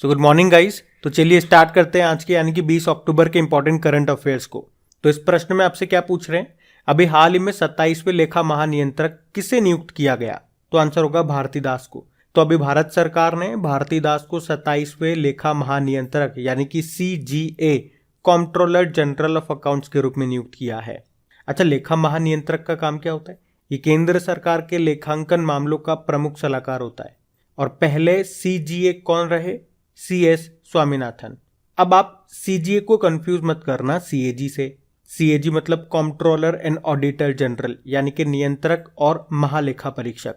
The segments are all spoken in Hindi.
So good morning guys. तो चलिए स्टार्ट करते हैं आज के यानी कि 20 अक्टूबर के इंपॉर्टेंट करंट अफेयर्स को। तो इस प्रश्न में आपसे क्या पूछ रहे हैं, अभी हाल ही में 27वें लेखा महानियंत्रक किसे नियुक्त किया गया? तो आंसर होगा भारतीदास को। तो अभी भारत सरकार ने भारतीदास को 27वें लेखा महानियंत्रक यानी कि CGA controller general of accounts के रूप में नियुक्त किया है। अच्छा, लेखा महानियंत्रक का काम क्या होता है? ये केंद्र सरकार के लेखांकन मामलों का प्रमुख सलाहकार होता है। और पहले CGA कौन रहे? CS स्वामीनाथन। अब आप CGA को कंफ्यूज मत करना CAG से। CAG मतलब कंट्रोलर एंड ऑडिटर जनरल यानी कि नियंत्रक और महालेखा परीक्षक,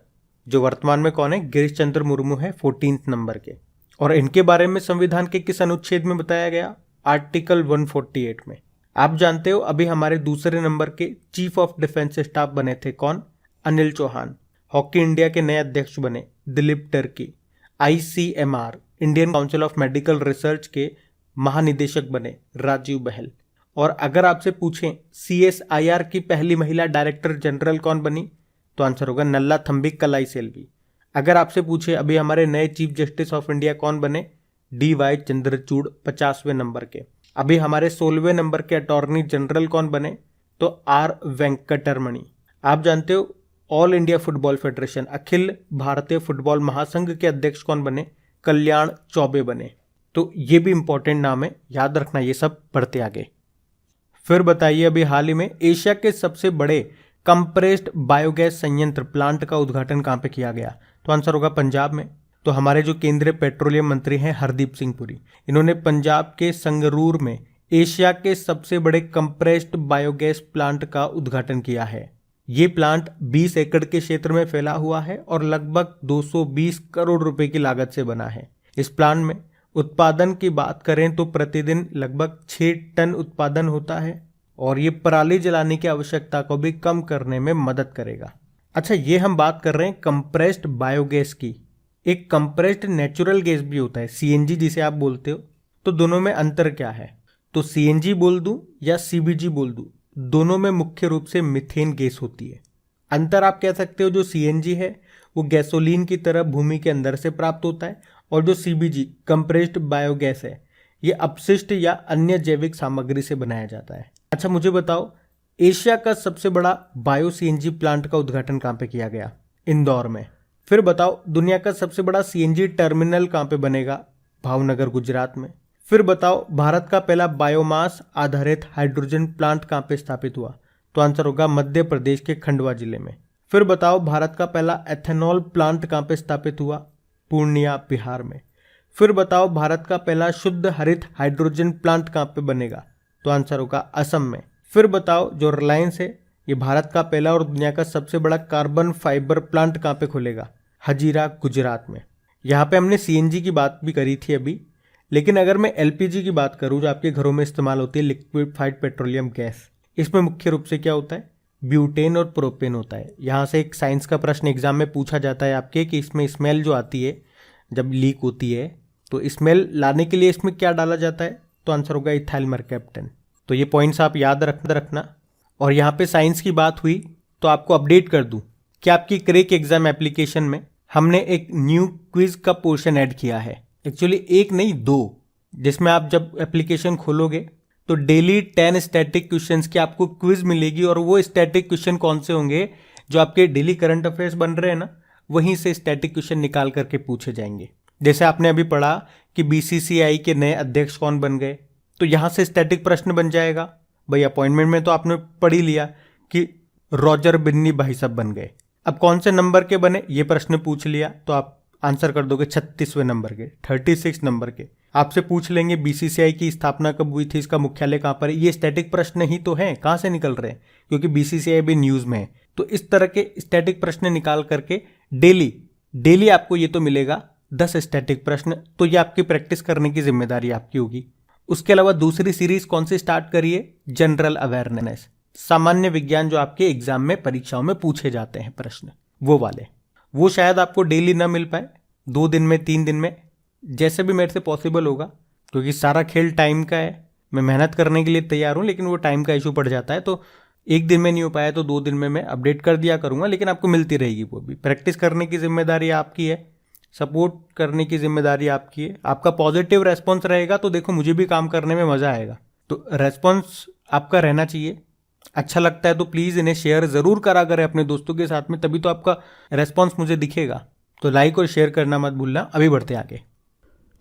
जो वर्तमान में कौन है? गिरीश चंद्र मुर्मू है 14 नंबर के। और इनके बारे में संविधान के किस अनुच्छेद में बताया गया? आर्टिकल 148 में। आप जानते हो अभी हमारे दूसरे नंबर के चीफ ऑफ डिफेंस स्टाफ बने थे कौन? अनिल चौहान। हॉकी इंडिया के नए अध्यक्ष बने Dilip Turkey. ICMR Indian council of medical research के महानिदेशक बने राजीव बहल। और अगर आपसे पूछें CSIR की पहली महिला डायरेक्टर जनरल कौन बनी? तो आंसर होगा नल्ला थम्बिक कलाई सेल्वी। अगर आपसे पूछे अभी हमारे नए चीफ जस्टिस ऑफ इंडिया कौन बने? DY चंद्रचूड़ 50वें नंबर के। अभी हमारे 16वें नंबर के अटॉर्नी जनरल कौन बने? तो R वेंकटरमणि। आप जानते हो all India football federation Akhil Bharatiya football महासंघ के अध्यक्ष कौन बने? कल्याण चौबे बने। तो ये भी इंपॉर्टेंट नाम है, याद रखना ये सब पढ़ते आगे। फिर बताइए अभी हाल ही में एशिया के सबसे बड़े कंप्रेस्ड बायोगैस संयंत्र प्लांट का उद्घाटन कहाँ पे किया गया? तो आंसर होगा पंजाब में। तो हमारे जो केंद्रीय पेट्रोलियम मंत्री हैं हरदीप सिंह पुरी, इन्होंने पंजाब के संगरूर में एशिया के सबसे बड़े कंप्रेस्ड बायोगैस प्लांट का उद्घाटन किया है। ये प्लांट 20 एकड़ के क्षेत्र में फैला हुआ है और लगभग 220 करोड़ रुपए की लागत से बना है। इस प्लांट में उत्पादन की बात करें तो प्रतिदिन लगभग 6 टन उत्पादन होता है और ये पराली जलाने की आवश्यकता को भी कम करने में मदद करेगा। अच्छा, ये हम बात कर रहे हैं कंप्रेस्ड बायोगैस की। एक कंप्रेस्ड नेचुरल गैस भी होता है CNG जिसे आप बोलते हो। तो दोनों में अंतर क्या है? तो CNG बोल दूं या CBG बोल दूं, दोनों में मुख्य रूप से मीथेन गैस होती है। अंतर आप कह सकते हो जो CNG है वो गैसोलीन की तरह भूमि के अंदर से प्राप्त होता है और जो CBG कंप्रेस्ड बायोगैस है ये अपशिष्ट या अन्य जैविक सामग्री से बनाया जाता है। अच्छा, मुझे बताओ एशिया का सबसे बड़ा बायो CNG प्लांट का उद्घाटन कहाँ पे किया गया? इंदौर में। फिर बताओ दुनिया का सबसे बड़ा CNG टर्मिनल कहाँ पे बनेगा? भावनगर गुजरात में। फिर बताओ भारत का पहला बायोमास आधारित हाइड्रोजन प्लांट कहाँ पे स्थापित हुआ? तो आंसर होगा मध्य प्रदेश के खंडवा जिले में। फिर बताओ भारत का पहला एथेनॉल प्लांट कहाँ पे स्थापित हुआ? पूर्णिया बिहार में। फिर बताओ भारत का पहला शुद्ध हरित हाइड्रोजन प्लांट कहाँ पे बनेगा? तो आंसर होगा असम में। फिर बताओ जो रिलायंस है ये भारत का पहला और दुनिया का सबसे बड़ा कार्बन फाइबर प्लांट कहाँ पे खोलेगा? हजीरा गुजरात में। यहाँ पे हमने CNG की बात भी करी थी अभी, लेकिन अगर मैं LPG की बात करूं जो आपके घरों में इस्तेमाल होती है लिक्विफाइड पेट्रोलियम गैस, इसमें मुख्य रूप से क्या होता है? ब्यूटेन और प्रोपेन होता है। यहाँ से एक साइंस का प्रश्न एग्जाम में पूछा जाता है आपके कि इसमें स्मेल जो आती है जब लीक होती है तो स्मेल लाने के लिए इसमें क्या डाला जाता है? तो आंसर होगा इथाइल मरकैप्टन। तो ये पॉइंट्स आप याद रखना। और यहाँ पे साइंस की बात हुई तो आपको अपडेट कर दूँ कि आपकी क्रैक एग्जाम एप्लीकेशन में हमने एक न्यू क्विज का पोर्शन ऐड किया है। एक्चुअली एक नहीं 2, जिसमें आप जब एप्लीकेशन खोलोगे तो डेली 10 स्टैटिक क्वेश्चंस की आपको क्विज मिलेगी। और वो स्टैटिक क्वेश्चन कौन से होंगे? जो आपके डेली करंट अफेयर्स बन रहे हैं ना, वहीं से स्टैटिक क्वेश्चन निकाल करके पूछे जाएंगे। जैसे आपने अभी पढ़ा कि BCCI के नए अध्यक्ष कौन बन गए, तो यहाँ से स्टैटिक प्रश्न बन जाएगा। भाई अपॉइंटमेंट में तो आपने पढ़ ही लिया कि रॉजर बिन्नी भाई साहब बन गए। अब कौन से नंबर के बने ये प्रश्न पूछ लिया तो आप आंसर कर दोगे 36वें नंबर के, 36 नंबर के। आपसे पूछ लेंगे BCCI की स्थापना कब हुई थी, इसका मुख्यालय कहाँ पर है। ये स्टैटिक प्रश्न ही तो हैं, कहाँ से निकल रहे हैं? क्योंकि BCCI भी न्यूज़ में है। तो इस तरह के स्टैटिक प्रश्न निकाल करके डेली आपको ये तो मिलेगा 10 स्टैटिक प्रश्न। तो ये आपकी प्रैक्टिस करने की जिम्मेदारी आपकी होगी। उसके अलावा दूसरी सीरीज कौन सी स्टार्ट करिए? जनरल अवेयरनेस, सामान्य विज्ञान, जो आपके एग्जाम में परीक्षाओं में पूछे जाते हैं प्रश्न, वो वाले। वो शायद आपको डेली ना मिल पाए, 2 दिन में 3 दिन में, जैसे भी मेरे से पॉसिबल होगा, क्योंकि सारा खेल टाइम का है। मैं मेहनत करने के लिए तैयार हूँ, लेकिन वो टाइम का इशू पड़ जाता है। तो एक दिन में नहीं हो पाया तो 2 दिन में मैं अपडेट कर दिया करूँगा, लेकिन आपको मिलती रहेगी। वो भी प्रैक्टिस करने की जिम्मेदारी आपकी है। सपोर्ट करने की जिम्मेदारी आपकी है। आपका पॉजिटिव रेस्पॉन्स रहेगा तो देखो मुझे भी काम करने में मज़ा आएगा। तो रेस्पॉन्स आपका रहना चाहिए। अच्छा लगता है तो प्लीज़ इन्हें शेयर ज़रूर करा करें अपने दोस्तों के साथ में, तभी तो आपका रेस्पॉन्स मुझे दिखेगा। तो लाइक और शेयर करना मत भूलना। अभी बढ़ते हैं आगे।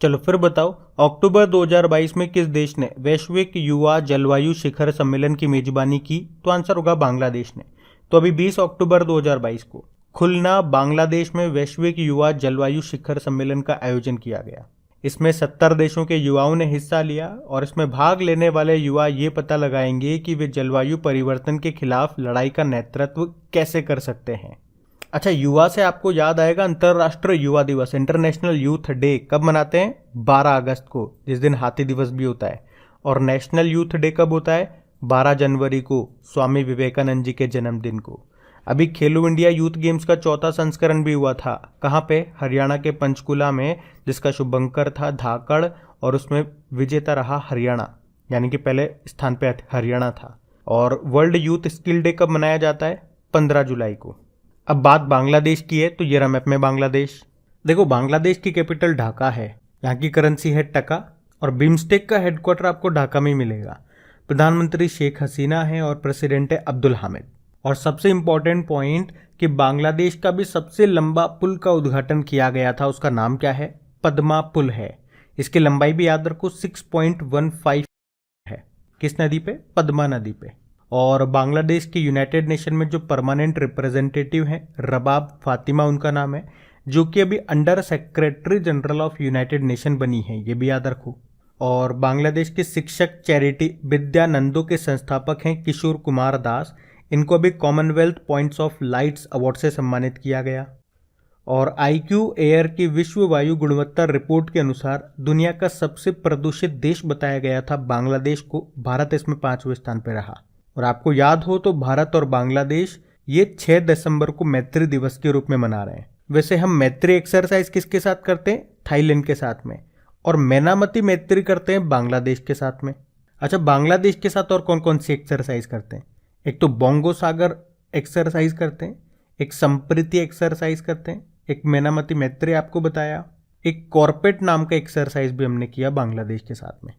चलो फिर बताओ, अक्टूबर 2022 में किस देश ने वैश्विक युवा जलवायु शिखर सम्मेलन की मेजबानी की? तो आंसर होगा बांग्लादेश ने। तो अभी 20 अक्टूबर 2022 को खुलना बांग्लादेश में वैश्विक युवा जलवायु शिखर सम्मेलन का आयोजन किया गया। इसमें 70 देशों के युवाओं ने हिस्सा लिया और इसमें भाग लेने वाले युवा ये पता लगाएंगे कि वे जलवायु परिवर्तन के खिलाफ लड़ाई का नेतृत्व कैसे कर सकते हैं। अच्छा, युवा से आपको याद आएगा अंतर्राष्ट्रीय युवा दिवस, इंटरनेशनल यूथ डे कब मनाते हैं? 12 अगस्त को, जिस दिन हाथी दिवस भी होता है। और नेशनल यूथ डे कब होता है? 12 जनवरी को, स्वामी विवेकानंद जी के जन्मदिन को। अभी खेलो इंडिया यूथ गेम्स का 4था संस्करण भी हुआ था। कहाँ पे? हरियाणा के पंचकुला में, जिसका शुभंकर था धाकड़ और उसमें विजेता रहा हरियाणा, यानी कि पहले स्थान पे हरियाणा था। और वर्ल्ड यूथ स्किल डे कब मनाया जाता है? 15 जुलाई को। अब बात बांग्लादेश की है, तो ये रहा मैप में बांग्लादेश। देखो, बांग्लादेश की कैपिटल ढाका है, यहाँ की करेंसी है टका और बिम्स्टेक का हेडक्वार्टर आपको ढाका में ही मिलेगा। प्रधानमंत्री शेख हसीना है और प्रेसिडेंट है अब्दुल हामिद। और सबसे इंपॉर्टेंट पॉइंट कि बांग्लादेश का भी सबसे लंबा पुल का उद्घाटन किया गया था, उसका नाम क्या है? पद्मा पुल है। इसकी लंबाई भी याद रखो 6.15 है। किस नदी पे? पद्मा नदी पे। और बांग्लादेश के यूनाइटेड नेशन में जो परमानेंट रिप्रेजेंटेटिव हैं, रबाब फातिमा उनका नाम है, जो कि अभी under secretary general of United nation बनी है, ये भी याद रखो। और बांग्लादेश के शिक्षक चैरिटी विद्यानंदो के संस्थापक हैं किशोर कुमार दास। इनको अभी Commonwealth points of lights award से सम्मानित किया गया। और IQ एयर की विश्व वायु गुणवत्ता रिपोर्ट के अनुसार दुनिया का सबसे प्रदूषित देश बताया गया था बांग्लादेश को। भारत इसमें 5वें स्थान पर रहा। और आपको याद हो तो भारत और बांग्लादेश ये 6 दिसंबर को मैत्री दिवस के रूप में मना रहे हैं। वैसे हम मैत्री एक्सरसाइज किसके साथ करते हैं? थाईलैंड के साथ में। और मैनामती मैत्री करते हैं बांग्लादेश के साथ में। अच्छा, बांग्लादेश के साथ और कौन कौन सी एक्सरसाइज करते हैं? एक तो बोंगो सागर एक्सरसाइज करते हैं, एक संप्रीति एक्सरसाइज करते हैं, एक मैनामती मैत्री आपको बताया, एक कॉर्पेट नाम का एक्सरसाइज भी हमने किया बांग्लादेश के साथ में।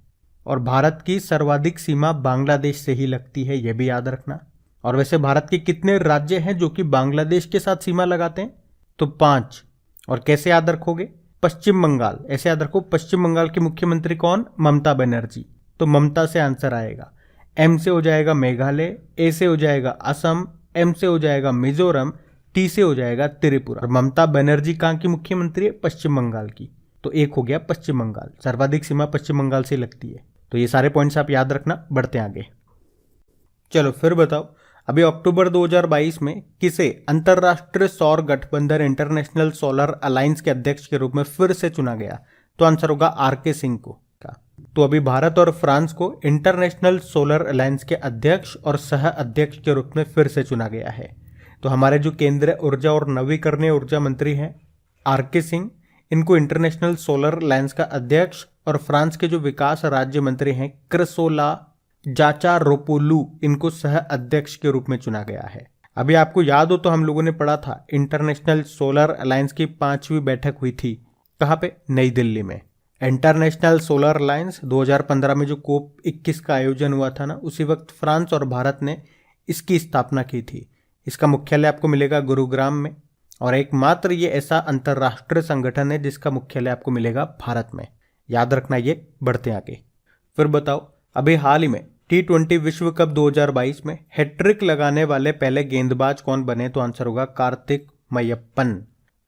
और भारत की सर्वाधिक सीमा बांग्लादेश से ही लगती है, यह भी याद रखना। और वैसे भारत के कितने राज्य हैं जो कि बांग्लादेश के साथ सीमा लगाते हैं? तो 5। और कैसे याद रखोगे? पश्चिम बंगाल, ऐसे याद रखो। पश्चिम बंगाल की मुख्यमंत्री कौन? ममता बनर्जी। तो ममता से आंसर आएगा। M से हो जाएगा मेघालय, A से हो जाएगा असम, M से हो जाएगा मिजोरम, T से हो जाएगा त्रिपुरा। और ममता बनर्जी कहाँ की मुख्यमंत्री है? पश्चिम बंगाल की। तो एक हो गया पश्चिम बंगाल, सर्वाधिक सीमा पश्चिम बंगाल से लगती है। तो ये सारे पॉइंट्स आप याद रखना। बढ़ते हैं आगे। चलो फिर बताओ, अभी अक्टूबर 2022 में किसे अंतरराष्ट्रीय सौर गठबंधन इंटरनेशनल सोलर अलायंस के अध्यक्ष के रूप में फिर से चुना गया? तो आंसर होगा RK सिंह को। तो अभी भारत और फ्रांस को इंटरनेशनल सोलर अलायंस के अध्यक्ष और सह अध्यक्ष के रूप में फिर से चुना गया है। तो हमारे जो केंद्रीय ऊर्जा और नवीकरणीय ऊर्जा मंत्री हैं RK सिंह, इनको इंटरनेशनल सोलर अलायंस का अध्यक्ष, और फ्रांस के जो विकास राज्य मंत्री हैं क्रिसोला जाचारोपोलू, इनको सह अध्यक्ष के रूप में चुना गया है। अभी आपको याद हो तो हम लोगों ने पढ़ा था इंटरनेशनल सोलर अलायंस की 5वीं बैठक हुई थी। कहाँ पे? नई दिल्ली में। इंटरनेशनल सोलर अलायंस 2015 में जो COP21 का आयोजन हुआ था ना, उसी वक्त फ्रांस और भारत ने इसकी स्थापना की थी। इसका मुख्यालय आपको मिलेगा गुरुग्राम में। और एकमात्र ये ऐसा अंतर्राष्ट्रीय संगठन है जिसका मुख्यालय आपको मिलेगा भारत में, याद रखना ये। बढ़ते आगे। फिर बताओ, अभी हाल ही में T20 विश्व कप 2022 में हैट्रिक लगाने वाले पहले गेंदबाज कौन बने? तो आंसर होगा कार्तिक मय्यप्पन।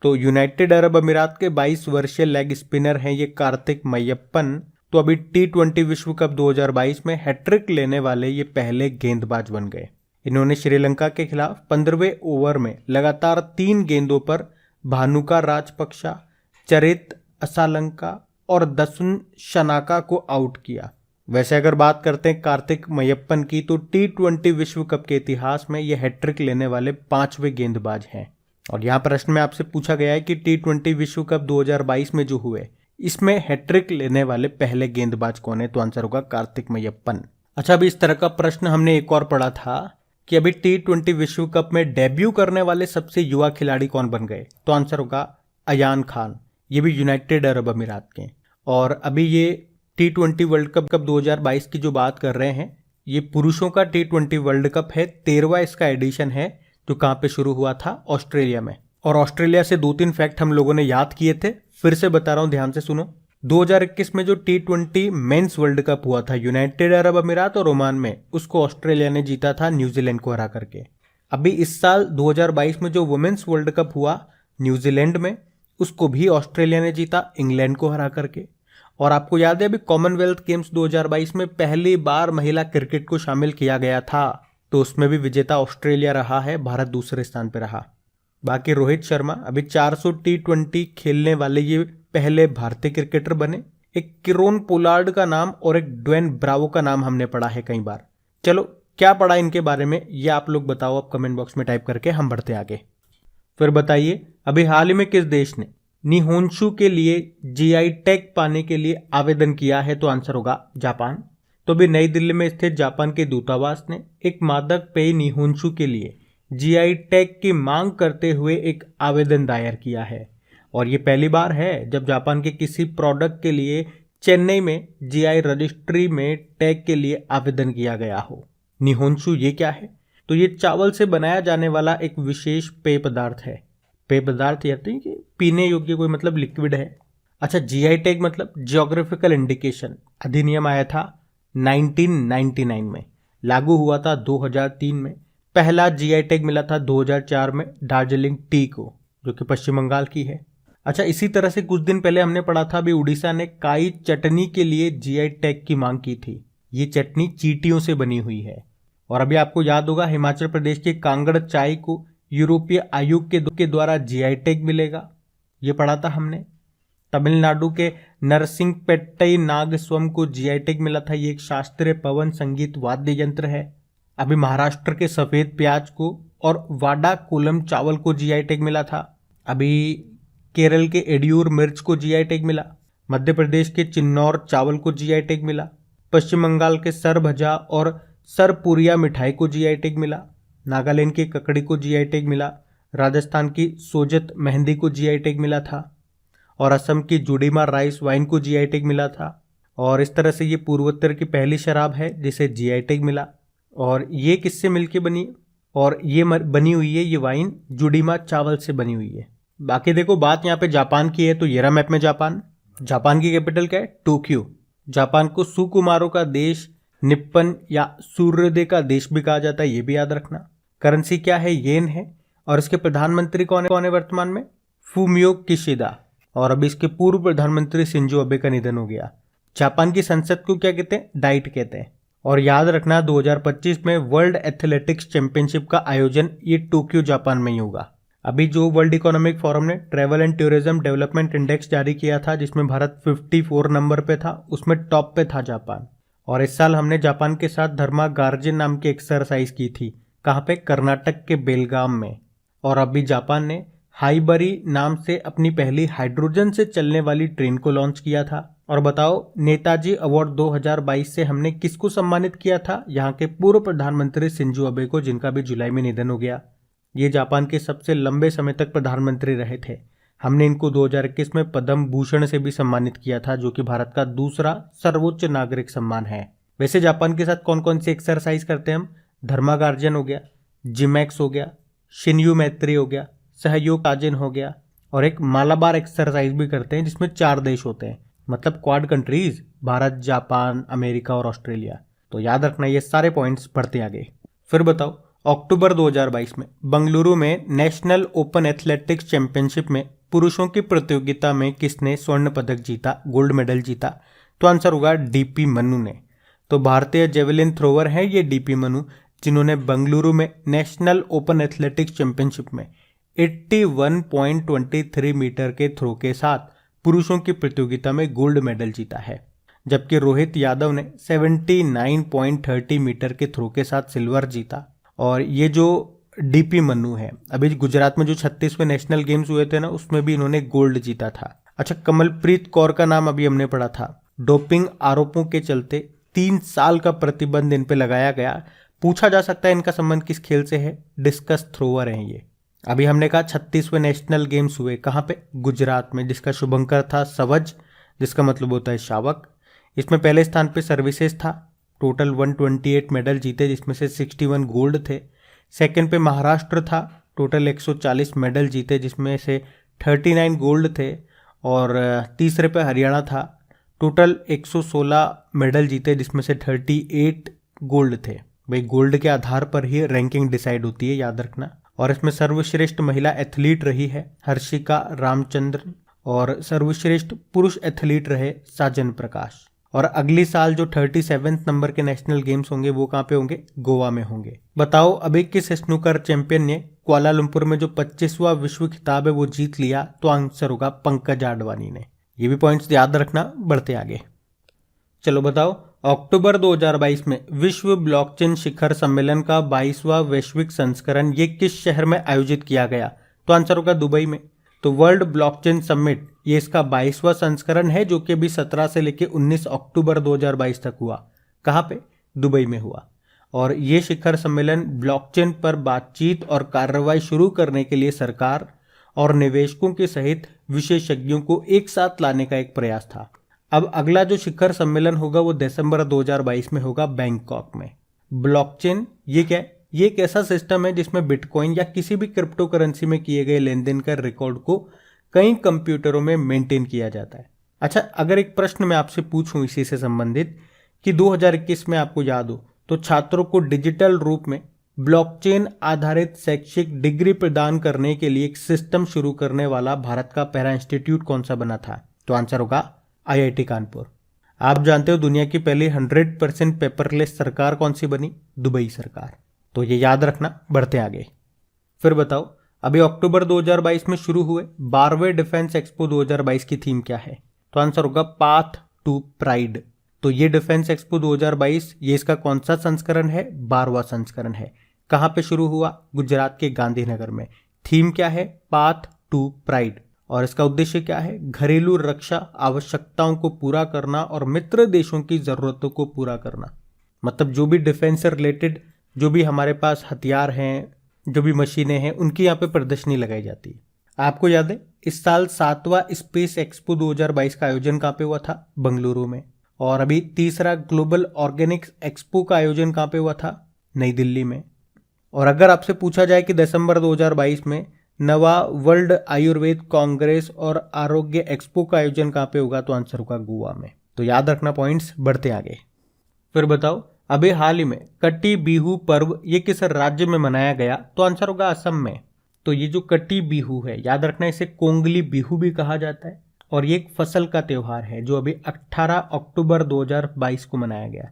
तो यूनाइटेड अरब अमीरात के 22 वर्षीय लेग स्पिनर हैं ये कार्तिक मय्यप्पन। तो अभी T20 विश्व कप 2022 में हैट्रिक लेने वाले ये पहले गेंदबाज बन गए। इन्होंने श्रीलंका के खिलाफ 15वें ओवर में लगातार 3 गेंदों पर भानुका राजपक्षा, चरित असालंका और दसुन शनाका को आउट किया। वैसे अगर बात करते हैं कार्तिक मय्यप्पन की, तो T20 विश्व कप के इतिहास में ये हैट्रिक लेने वाले 5वें गेंदबाज हैं। और यहाँ प्रश्न में आपसे पूछा गया है कि T20 विश्व कप 2022 में जो हुए, इसमें हैट्रिक लेने वाले पहले गेंदबाज कौन है? तो आंसर होगा कार्तिक मय्यप्पन। अच्छा, अभी इस तरह का प्रश्न हमने एक और पढ़ा था कि अभी T20 विश्व कप में डेब्यू करने वाले सबसे युवा खिलाड़ी कौन बन गए? तो आंसर होगा अयान खान। ये भी यूनाइटेड अरब अमीरात के हैं। और अभी ये T20 वर्ल्ड कप 2022 की जो बात कर रहे हैं, ये पुरुषों का T20 वर्ल्ड कप है, 13वां इसका एडिशन है, जो कहाँ पे शुरू हुआ था, ऑस्ट्रेलिया में। और ऑस्ट्रेलिया से 2-3 फैक्ट हम लोगों ने याद किए थे, फिर से बता रहा हूं, ध्यान से सुनो। 2021 में जो T20 मेंस वर्ल्ड कप हुआ था यूनाइटेड अरब अमीरात और ओमान में, उसको ऑस्ट्रेलिया ने जीता था न्यूजीलैंड को हरा करके। अभी इस साल 2022 में जो वुमेन्स वर्ल्ड कप हुआ न्यूजीलैंड में, उसको भी ऑस्ट्रेलिया ने जीता इंग्लैंड को हरा करके। और आपको याद है अभी कॉमनवेल्थ गेम्स 2022 में पहली बार महिला क्रिकेट को शामिल किया गया था, तो उसमें भी विजेता ऑस्ट्रेलिया रहा है, भारत दूसरे स्थान पर रहा। बाकी रोहित शर्मा अभी 400 T20 खेलने वाले ये पहले भारतीय क्रिकेटर बने। एक किरोन पोलार्ड का नाम और एक ड्वेन ब्रावो का नाम हमने पढ़ा है कई बार। चलो क्या पढ़ा इनके बारे में ये आप लोग बताओ, आप कमेंट बॉक्स में टाइप करके, हम बढ़ते आगे। फिर बताइए अभी हाल ही में किस देश ने निहोंशु के लिए GI टैग पाने के लिए आवेदन किया है, तो आंसर होगा जापान। तो अभी नई दिल्ली में स्थित जापान के दूतावास ने एक मादक पेय निहोंशु के लिए GI टैग की मांग करते हुए एक आवेदन दायर किया है। और ये पहली बार है जब जापान के किसी प्रोडक्ट के लिए चेन्नई में GI रजिस्ट्री में टैग के लिए आवेदन किया गया हो। निहोंशु ये क्या है? तो ये चावल से बनाया जाने वाला एक विशेष पेय पदार्थ है। पेय पदार्थ यानी कि पीने योग्य कोई मतलब लिक्विड है। अच्छा, GI टैग मतलब जियोग्राफिकल इंडिकेशन अधिनियम आया था 1999 में, लागू हुआ था 2003 में। पहला GI टैग मिला था 2004 में दार्जिलिंग टी को, जो कि पश्चिम बंगाल की है। अच्छा, इसी तरह से कुछ दिन पहले हमने पढ़ा था अभी उड़ीसा ने काई चटनी के लिए GI टैग की मांग की थी। ये चटनी चींटियों से बनी हुई है। और अभी आपको याद होगा हिमाचल प्रदेश के कांगड़ चाय को यूरोपीय आयोग के द्वारा GI टैग मिलेगा, ये पढ़ा था हमने। तमिलनाडु के नरसिंहपेट्टई नागस्वम को GI टैग मिला था, ये एक शास्त्रीय पवन संगीत वाद्य यंत्र है। अभी महाराष्ट्र के सफेद प्याज को और वाडा कोलम चावल को GI टैग मिला था। अभी केरल के एडियूर मिर्च को GI टैग मिला। मध्य प्रदेश के चिन्नौर चावल को GI टैग मिला। पश्चिम बंगाल के सरभजा और सरपुरिया मिठाई को GI टैग मिला। नागालैंड की ककड़ी को GI टैग मिला। राजस्थान की सोजत मेहंदी को GI टैग मिला था। और असम की जुडीमा राइस वाइन को GI टैग मिला था। और इस तरह से ये पूर्वोत्तर की पहली शराब है जिसे GI टैग मिला। और ये किससे मिलके बनी? और ये बनी हुई है, ये वाइन जुडीमा चावल से बनी हुई है। बाकी देखो बात यहाँ पे जापान की है, तो ये रहा मैप में जापान। जापान की कैपिटल क्या है? टोक्यो। जापान को सुकुमारों का देश, निप्पन या सूर्योदय का देश भी कहा जाता है, ये भी याद रखना। करेंसी क्या है? येन है। और इसके प्रधानमंत्री कौन है वर्तमान में? Fumio Kishida. और अभी इसके पूर्व प्रधानमंत्री शिंजो अबे का निधन हो गया। जापान की संसद को क्या कहते हैं? डाइट कहते हैं। और याद रखना 2025 में वर्ल्ड एथलेटिक्स चैंपियनशिप का आयोजन ये टोक्यो जापान में ही होगा। अभी जो वर्ल्ड इकोनॉमिक फोरम ने travel and tourism development index जारी किया था, जिसमें भारत 54 नंबर पे था, उसमें टॉप पे था जापान। और इस साल हमने जापान के साथ धर्मा गार्जन नाम की एक्सरसाइज की थी। कहाँ पे? कर्नाटक के बेलगाम में। और अभी जापान ने हाइबरी नाम से अपनी पहली हाइड्रोजन से चलने वाली ट्रेन को लॉन्च किया था। और बताओ नेताजी अवार्ड 2022 से हमने किसको सम्मानित किया था? यहाँ के पूर्व प्रधानमंत्री शिंजो अबे को, जिनका भी जुलाई में निधन हो गया। ये जापान के सबसे लंबे समय तक प्रधानमंत्री रहे थे। हमने इनको 2021 में पद्म भूषण से भी सम्मानित किया था, जो कि भारत का दूसरा सर्वोच्च नागरिक सम्मान है। वैसे जापान के साथ कौन कौन सी एक्सरसाइज करते हैं हम? धर्मा गार्जन हो गया, जिमैक्स हो गया, शिन्यू मैत्री हो गया, सहयोग काजिन हो गया, और एक मालाबार एक्सरसाइज भी करते हैं जिसमें 4 देश होते हैं, मतलब quad countries, Bharat, Japan, America और ऑस्ट्रेलिया। तो याद रखना ये सारे पॉइंट्स पढ़ते आगे। फिर बताओ अक्टूबर 2022 में बंगलुरु में नेशनल ओपन एथलेटिक्स चैंपियनशिप में पुरुषों की प्रतियोगिता में किसने स्वर्ण पदक जीता, गोल्ड मेडल जीता? तो आंसर होगा DP मनु ने। तो भारतीय जेवलिन थ्रोवर है ये DP मनु, जिन्होंने बंगलुरु में नेशनल ओपन एथलेटिक्स चैंपियनशिप में 81.23 मीटर के थ्रो के साथ पुरुषों की प्रतियोगिता में गोल्ड मेडल जीता है। जबकि रोहित यादव ने 79.30 मीटर के थ्रो के साथ सिल्वर जीता। और ये जो DP मनु है, अभी गुजरात में जो 36वें नेशनल गेम्स हुए थे ना, उसमें भी इन्होंने गोल्ड जीता था। अच्छा, कमलप्रीत कौर का नाम अभी हमने पढ़ा था। डोपिंग आरोपों के चलते 3 साल का प्रतिबंध इन पे लगाया गया। पूछा जा सकता है इनका संबंध किस खेल से है? डिस्कस थ्रोवर हैं ये। अभी हमने कहा 36वें नेशनल गेम्स हुए कहाँ पे, गुजरात में, जिसका शुभंकर था सवज, जिसका मतलब होता है शावक। इसमें पहले स्थान पे सर्विसेज था, टोटल 128 मेडल जीते जिसमें से 61 गोल्ड थे। सेकंड पे महाराष्ट्र था, टोटल 140 मेडल जीते जिसमें से 39 गोल्ड थे। और तीसरे पे हरियाणा था, टोटल 116 मेडल जीते जिसमें से 38 गोल्ड थे। भाई गोल्ड के आधार पर ही रैंकिंग डिसाइड होती है, याद रखना। और इसमें सर्वश्रेष्ठ महिला एथलीट रही है हर्षिका रामचंद्रन, और सर्वश्रेष्ठ पुरुष एथलीट रहे साजन प्रकाश। और अगली साल जो 37वें नंबर के नेशनल गेम्स होंगे वो कहाँ पे होंगे, गोवा में होंगे। बताओ अभी किस स्नूकर चैंपियन ने कुआलालंपुर में जो 25वां विश्व खिताब है वो जीत लिया, तो आंसर होगा पंकज आडवाणी ने। ये भी पॉइंट्स याद रखना, बढ़ते आगे। चलो बताओ, अक्टूबर 2022 में विश्व ब्लॉकचेन शिखर सम्मेलन का 22वां वैश्विक संस्करण ये किस शहर में आयोजित किया गया, तो आंसर होगा दुबई में। तो वर्ल्ड ब्लॉकचेन समिट ये इसका 22वां संस्करण है जो कि अभी 17 से लेकर 19 अक्टूबर 2022 तक हुआ। कहाँ पे, दुबई में हुआ। और ये शिखर सम्मेलन ब्लॉकचेन पर बातचीत और कार्रवाई शुरू करने के लिए सरकार और निवेशकों के सहित विशेषज्ञों को एक साथ लाने का एक प्रयास था। अब अगला जो शिखर सम्मेलन होगा वो दिसंबर 2022 में होगा बैंकॉक में। ब्लॉकचेन ये क्या है, ये एक ऐसा सिस्टम है जिसमें बिटकॉइन या किसी भी क्रिप्टो करेंसी में किए गए लेन देन का रिकॉर्ड को कई कंप्यूटरों में मेंटेन किया जाता है। अच्छा, अगर एक प्रश्न मैं आपसे पूछूं इसी से संबंधित कि 2021 में आपको याद हो तो छात्रों को डिजिटल रूप में ब्लॉकचेन आधारित शैक्षिक डिग्री प्रदान करने के लिए एक सिस्टम शुरू करने वाला भारत का पहला इंस्टीट्यूट कौन सा बना था, तो आंसर होगा IIT कानपुर। आप जानते हो दुनिया की पहली 100% पेपरलेस सरकार कौन सी बनी, दुबई सरकार। तो ये याद रखना, बढ़ते आगे। फिर बताओ, अभी अक्टूबर 2022 में शुरू हुए 12वें डिफेंस एक्सपो 2022 की थीम क्या है, तो आंसर होगा पाथ टू प्राइड। तो ये डिफेंस एक्सपो 2022 ये इसका कौन सा संस्करण है, 12वां संस्करण है। कहाँ पे शुरू हुआ, गुजरात के गांधीनगर में। थीम क्या है, पाथ टू प्राइड। और इसका उद्देश्य क्या है, घरेलू रक्षा आवश्यकताओं को पूरा करना और मित्र देशों की जरूरतों को पूरा करना। मतलब जो भी डिफेंस से रिलेटेड जो भी हमारे पास हथियार हैं, जो भी मशीनें हैं, उनकी यहाँ पे प्रदर्शनी लगाई जाती है। आपको याद है इस साल 7वां स्पेस एक्सपो 2022 का आयोजन कहाँ पे हुआ था, बंगलुरु में। और अभी तीसरा ग्लोबल ऑर्गेनिक्स एक्सपो का आयोजन कहाँ पे हुआ था, नई दिल्ली में। और अगर आपसे पूछा जाए कि दिसंबर 2022 में नवा वर्ल्ड आयुर्वेद कांग्रेस और आरोग्य एक्सपो का आयोजन कहाँ पे होगा, तो आंसर होगा गोवा में। तो याद रखना पॉइंट्स, बढ़ते आगे। फिर बताओ, अभी हाल ही में कटी बिहू पर्व ये किस राज्य में मनाया गया, तो आंसर होगा असम में। तो ये जो कटी बिहू है, याद रखना इसे कोंगली बिहू भी कहा जाता है। और ये एक फसल का त्यौहार है जो अभी 18 अक्टूबर 2022 को मनाया गया।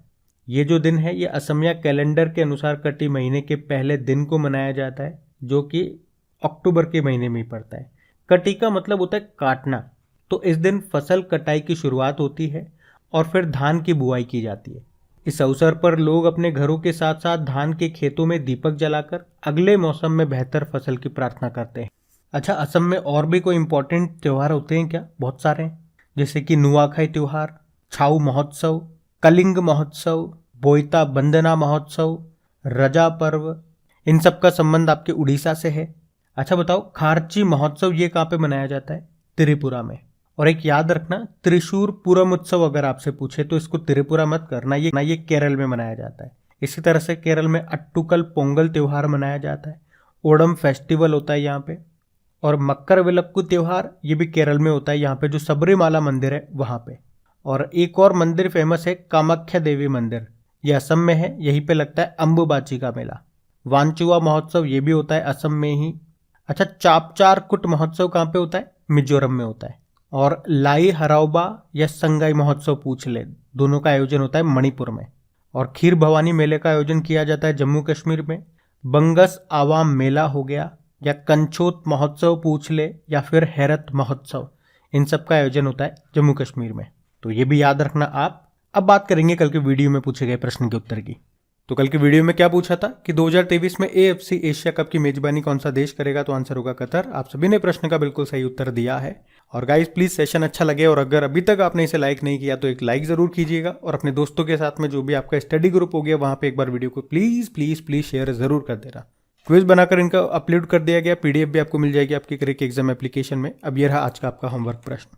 ये जो दिन है ये असमिया कैलेंडर के अनुसार कटी महीने के पहले दिन को मनाया जाता है, जो कि अक्टूबर के महीने में ही पड़ता है। कटी का मतलब होता है काटना। तो इस दिन फसल कटाई की शुरुआत होती है और फिर धान की बुआई की जाती है। इस अवसर पर लोग अपने घरों के साथ साथ धान के खेतों में दीपक जलाकर अगले मौसम में बेहतर फसल की प्रार्थना करते हैं। अच्छा, असम में और भी कोई इंपॉर्टेंट त्यौहार होते हैं क्या, बहुत सारे हैं, जैसे कि नुआखाई त्यौहार, छाऊ महोत्सव, कलिंग महोत्सव, बोईता बंदना महोत्सव, रजा पर्व। इन सब का संबंध आपके उड़ीसा से है। अच्छा बताओ, खारची महोत्सव ये कहाँ पे मनाया जाता है, त्रिपुरा में। और एक याद रखना, त्रिशूर पूरम उत्सव अगर आपसे पूछे तो इसको त्रिपुरा मत करना, ये केरल में मनाया जाता है। इसी तरह से केरल में अट्टुकल पोंगल त्यौहार मनाया जाता है, ओणम फेस्टिवल होता है यहाँ पे। और मकर विलक्कू त्यौहार ये भी केरल में होता है, यहाँ पे जो सबरीमाला मंदिर है वहाँ पे। और एक और मंदिर फेमस है कामाख्या देवी मंदिर, ये असम में है, यहीं पे लगता है अम्बुबाची का मेला। वांचुआ महोत्सव ये भी होता है असम में ही। अच्छा, चापचार कुट महोत्सव कहाँ पे होता है, मिजोरम में होता है। और लाई हराओबा या संगाई महोत्सव पूछ ले, दोनों का आयोजन होता है मणिपुर में। और खीर भवानी मेले का आयोजन किया जाता है जम्मू कश्मीर में। बंगस आवाम मेला हो गया, या कंछोत महोत्सव पूछ ले, या फिर हैरत महोत्सव, इन सब का आयोजन होता है जम्मू कश्मीर में। तो ये भी याद रखना आप। अब बात करेंगे कल के वीडियो में पूछे गए प्रश्न के उत्तर की। तो कल के वीडियो में क्या पूछा था कि 2023 में AFC एशिया कप की मेजबानी कौन सा देश करेगा, तो आंसर होगा कतर। आप सभी ने प्रश्न का बिल्कुल सही उत्तर दिया है। और गाइस प्लीज सेशन अच्छा लगे और अगर अभी तक आपने इसे लाइक नहीं किया तो एक लाइक जरूर कीजिएगा। और अपने दोस्तों के साथ में जो भी आपका स्टडी ग्रुप हो गया वहां पे एक बार वीडियो को प्लीज प्लीज प्लीज शेयर जरूर कर देना। क्विज बनाकर इनका अपलोड कर दिया गया, पीडीएफ भी आपको मिल जाएगी आपकी क्रेक एग्जाम एप्लीकेशन में। अब ये रहा आज का आपका होमवर्क प्रश्न।